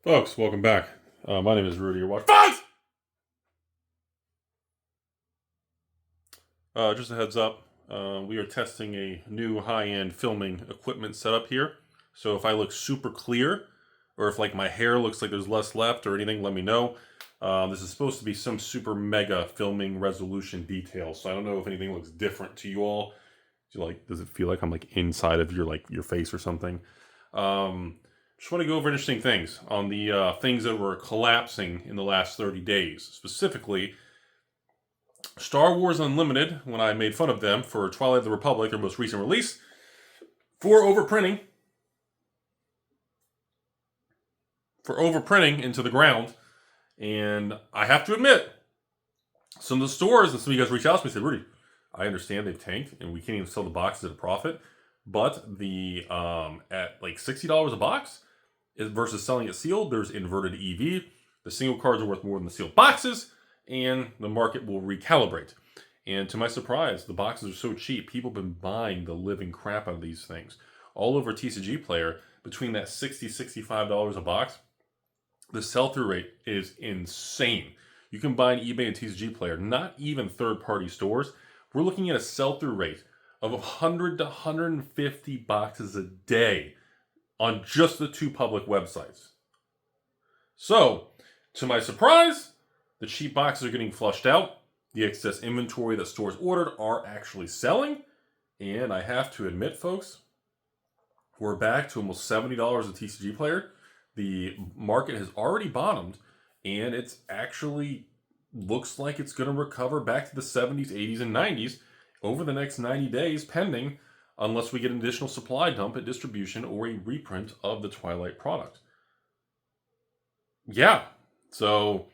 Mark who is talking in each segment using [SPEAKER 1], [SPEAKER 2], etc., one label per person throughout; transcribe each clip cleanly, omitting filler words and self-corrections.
[SPEAKER 1] Folks, welcome back. My name is Rudy. You're watching. Folks! Just a heads up. We are testing a new high-end filming equipment setup here. So if I look super clear, or if like my hair looks like there's less left or anything, let me know. This is supposed to be some super mega filming resolution detail. So I don't know if anything looks different to you all. Does it feel like I'm like inside of your face or something? Just want to go over interesting things on the things that were collapsing in the last 30 days. Specifically, Star Wars Unlimited, when I made fun of them for Twilight of the Republic, their most recent release, for overprinting into the ground. And I have to admit, some of the stores and some of you guys reached out to me and said, Rudy, I understand they've tanked and we can't even sell the boxes at a profit, but the at like $60 a box versus selling it sealed, there's inverted EV. The single cards are worth more than the sealed boxes, and the market will recalibrate. And to my surprise, the boxes are so cheap, people have been buying the living crap out of these things. All over TCG Player, between that $60, $65 a box, the sell-through rate is insane. You can buy an eBay and TCG Player, not even third-party stores. We're looking at a sell-through rate of 100 to 150 boxes a day on just the two public websites. So, to my surprise, the cheap boxes are getting flushed out. The excess inventory that stores ordered are actually selling. And I have to admit, folks, we're back to almost $70 a TCG Player. The market has already bottomed, and it's actually looks like it's going to recover back to the 70s, 80s, and 90s over the next 90 days, pending unless we get an additional supply dump at distribution or a reprint of the Twilight product. Yeah, so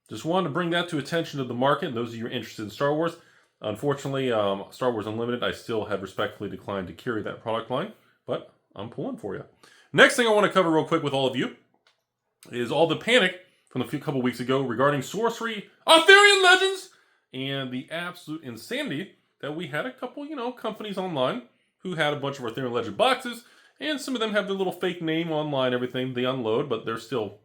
[SPEAKER 1] just wanted to bring that to attention of the market and those of you who are interested in Star Wars. Unfortunately, Star Wars Unlimited, I still have respectfully declined to carry that product line, but I'm pulling for you. Next thing I want to cover real quick with all of you is all the panic from a couple weeks ago regarding Sorcery, Arthurian Legends, and the absolute insanity that we had a couple, companies online who had a bunch of Arthurian Legend boxes, and some of them have their little fake name online, everything. They unload, but they're still,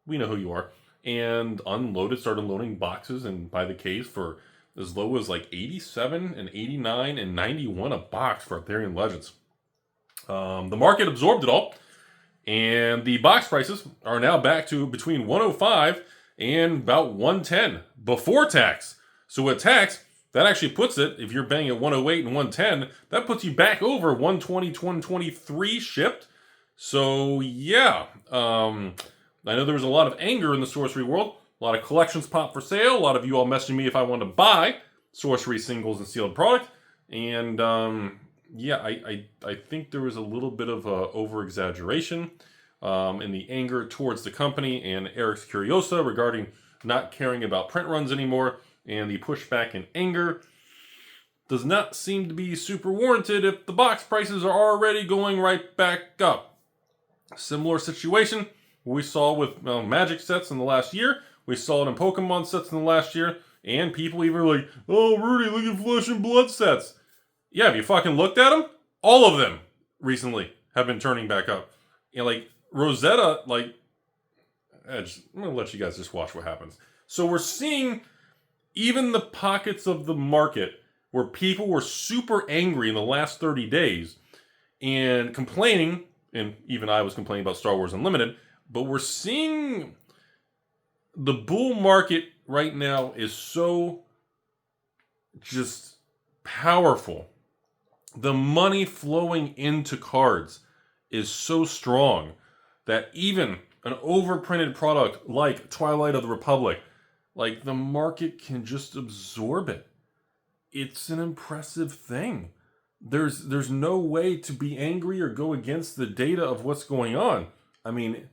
[SPEAKER 1] we know who you are. And started loading boxes and by the case for as low as like 87 and 89 and 91 a box for Arthurian Legends. The market absorbed it all, and the box prices are now back to between 105 and about 110 before tax. So with tax, that actually puts it, if you're paying at 108 and 110, that puts you back over 120, 123 shipped. So yeah, I know there was a lot of anger in the Sorcery world. A lot of collections pop for sale. A lot of you all messaging me if I wanted to buy Sorcery singles and sealed product. And yeah, I think there was a little bit of over-exaggeration in the anger towards the company and Eric's Curiosa regarding not caring about print runs anymore. And the pushback and anger does not seem to be super warranted if the box prices are already going right back up. Similar situation we saw with Magic sets in the last year. We saw it in Pokémon sets in the last year. And people even were like, oh, Rudy, look at Flesh and Blood sets. Yeah, have you fucking looked at them? All of them recently have been turning back up. Like Rosetta, I'm going to let you guys just watch what happens. So we're seeing even the pockets of the market where people were super angry in the last 30 days and complaining, and even I was complaining about Star Wars Unlimited, but we're seeing the bull market right now is so just powerful. The money flowing into cards is so strong that even an overprinted product like Twilight of the Republic, like the market can just absorb it. It's an impressive thing. There's no way to be angry or go against the data of what's going on. I mean,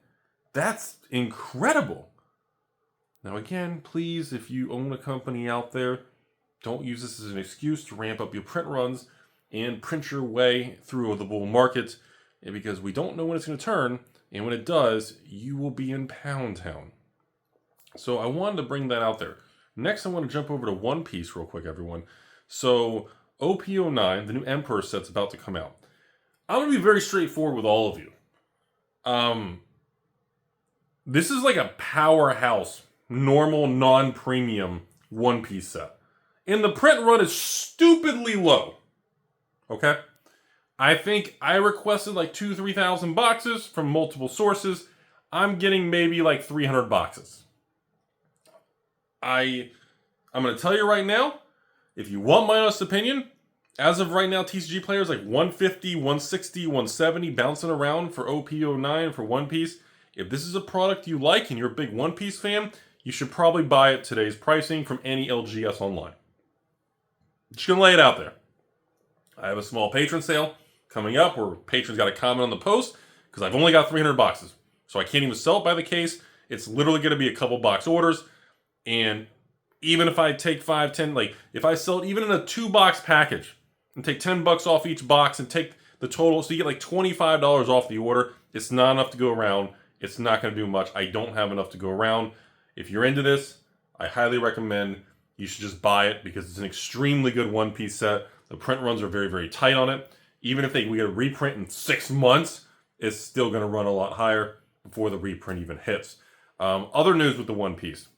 [SPEAKER 1] that's incredible. Now again, please, if you own a company out there, don't use this as an excuse to ramp up your print runs and print your way through the bull market, because we don't know when it's going to turn, and when it does, you will be in Pound Town. So I wanted to bring that out there. Next, I want to jump over to One Piece real quick, everyone. So OP09, the new Emperor set's about to come out. I'm going to be very straightforward with all of you. This is like a powerhouse, normal, non-premium One Piece set. And the print run is stupidly low. Okay? I think I requested like 2,000-3,000 boxes from multiple sources. I'm getting maybe like 300 boxes. I'm going to tell you right now, if you want my honest opinion, as of right now, TCG players like 150, 160, 170 bouncing around for OP09 for One Piece. If this is a product you like and you're a big One Piece fan, you should probably buy it today's pricing from any LGS online. Just gonna lay it out there. I have a small patron sale coming up where patrons got to comment on the post because I've only got 300 boxes. So I can't even sell it by the case. It's literally going to be a couple box orders. And even if I take 5, 10, like if I sell it even in a 2-box package and take $10 off each box and take the total, so you get like $25 off the order, it's not enough to go around. It's not going to do much. I don't have enough to go around. If you're into this, I highly recommend you should just buy it because it's an extremely good One Piece set. The print runs are very, very tight on it. Even if we get a reprint in 6 months, it's still going to run a lot higher before the reprint even hits. Other news with the One Piece.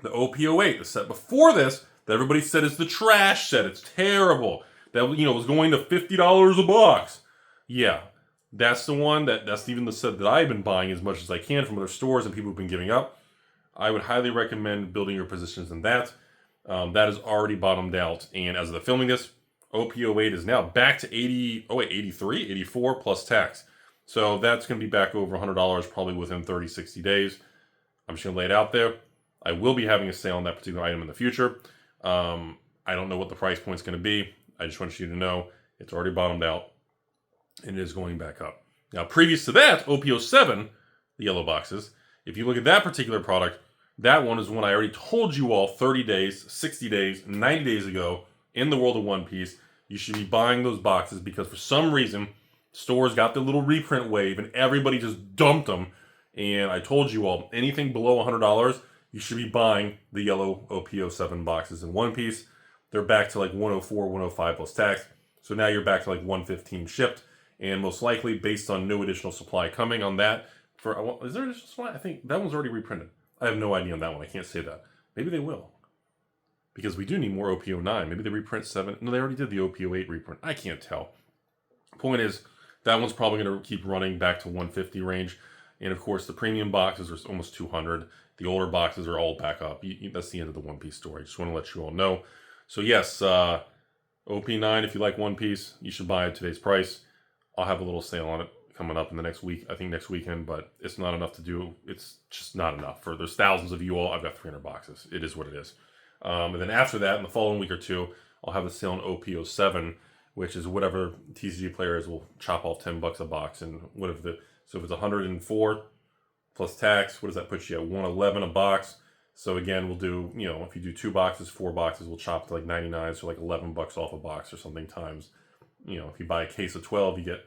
[SPEAKER 1] The OP08, the set before this, that everybody said is the trash set. It's terrible. That, was going to $50 a box. Yeah, that's the one that's even the set that I've been buying as much as I can from other stores and people have been giving up. I would highly recommend building your positions in that. That is already bottomed out. And as of the filming this, OP08 is now back to 83, 84 plus tax. So that's going to be back over $100 probably within 30, 60 days. I'm just going to lay it out there. I will be having a sale on that particular item in the future. I don't know what the price point is going to be. I just want you to know it's already bottomed out and it is going back up. Now, previous to that, OP07, the yellow boxes, if you look at that particular product, that one is one I already told you all 30 days, 60 days, 90 days ago in the world of One Piece. You should be buying those boxes because for some reason, stores got the little reprint wave and everybody just dumped them. And I told you all, anything below $100, you should be buying the yellow OP07 boxes in One Piece. They're back to like 104, 105 plus tax. So now you're back to like 115 shipped. And most likely, based on no additional supply coming on that, is there additional supply? I think that one's already reprinted. I have no idea on that one. I can't say that. Maybe they will. Because we do need more OP09. Maybe they reprint 7. No, they already did the OP08 reprint. I can't tell. Point is, that one's probably going to keep running back to 150 range. And of course, the premium boxes are almost 200. The older boxes are all back up. That's the end of the One Piece story. Just want to let you all know. So yes, OP9, if you like One Piece, you should buy it at today's price. I'll have a little sale on it coming up in the next week. I think next weekend, but it's not enough to do. It's just not enough. There's thousands of you all. I've got 300 boxes. It is what it is. And then after that, in the following week or two, I'll have the sale on OP07, which is whatever TCG players will chop off $10 a box. And so if it's 104 plus tax, what does that put you at? 111 a box. So again, we'll do, if you do 2 boxes, 4 boxes, we'll chop to like 99, so like $11 off a box or something times. If you buy a case of 12, you get,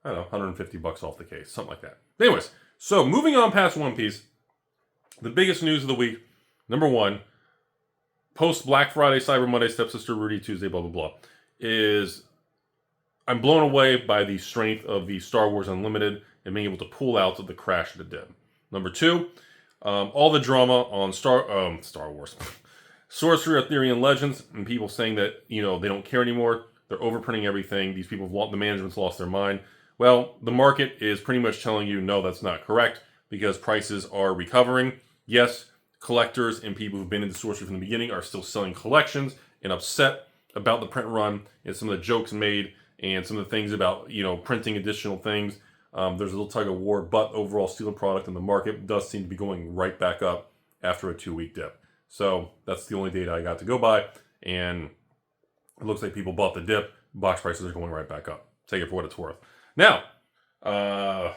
[SPEAKER 1] I don't know, $150 off the case, something like that. Anyways, so moving on past One Piece, the biggest news of the week, number one, post Black Friday, Cyber Monday, Stepsister Rudy, Tuesday, blah, blah, blah, is I'm blown away by the strength of the Star Wars Unlimited and being able to pull out of the crash that it did. Number two, all the drama on Star Wars, Sorcery, Arthurian Legends, and people saying that, they don't care anymore. They're overprinting everything. These people, the management's lost their mind. Well, the market is pretty much telling you, no, that's not correct because prices are recovering. Yes, collectors and people who've been into Sorcery from the beginning are still selling collections and upset about the print run and some of the jokes made and some of the things about, printing additional things. There's a little tug of war, but overall steel product in the market does seem to be going right back up after a 2-week dip. So that's the only data I got to go by. And it looks like people bought the dip. Box prices are going right back up. Take it for what it's worth. Now, that's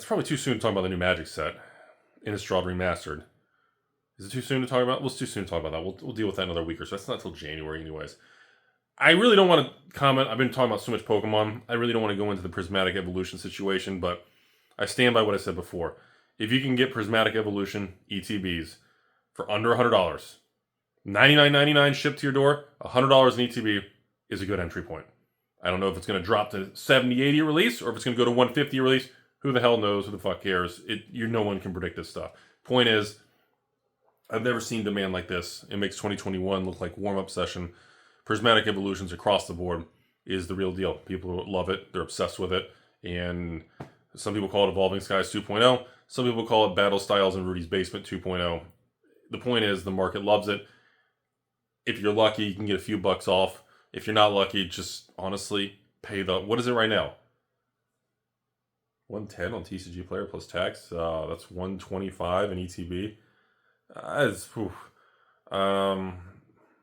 [SPEAKER 1] probably too soon to talk about the new Magic set. Innistrad Remastered. Is it too soon to talk about? Well, it's too soon to talk about that. We'll deal with that in another week or so. That's not until January anyways. I really don't want to comment. I've been talking about so much Pokemon. I really don't want to go into the Prismatic Evolution situation, but I stand by what I said before. If you can get Prismatic Evolution ETBs for under $100, $99.99 shipped to your door, $100 in ETB is a good entry point. I don't know if it's going to drop to $70, $80 release or if it's going to go to $150 release. Who the hell knows? Who the fuck cares? No one can predict this stuff. Point is, I've never seen demand like this. It makes 2021 look like warm-up session. Prismatic evolutions across the board is the real deal. People love it. They're obsessed with it. And some people call it Evolving Skies 2.0. Some people call it Battle Styles in Rudy's Basement 2.0. The point is, the market loves it. If you're lucky, you can get a few bucks off. If you're not lucky, just honestly pay what is it right now? 110 on TCG Player plus tax. That's 125 in ETB.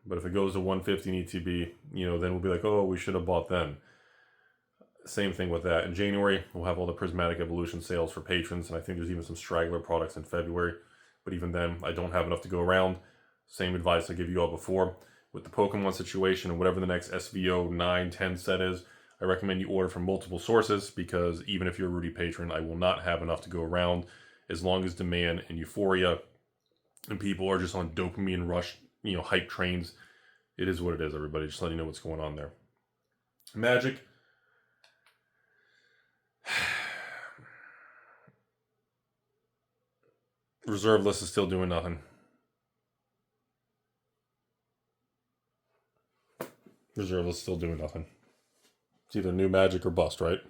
[SPEAKER 1] But if it goes to 150 in ETB, then we'll be like, oh, we should have bought then. Same thing with that. In January, we'll have all the Prismatic Evolution sales for patrons, and I think there's even some straggler products in February. But even then, I don't have enough to go around. Same advice I gave you all before. With the Pokemon situation and whatever the next SVO 9-10 set is, I recommend you order from multiple sources, because even if you're a Rudy patron, I will not have enough to go around. As long as demand and euphoria and people are just on dopamine rush, hype trains, it is what it is, everybody. Just letting you know what's going on there. Magic. Reserve list is still doing nothing. Reserve list is still doing nothing. It's either new Magic or bust, right?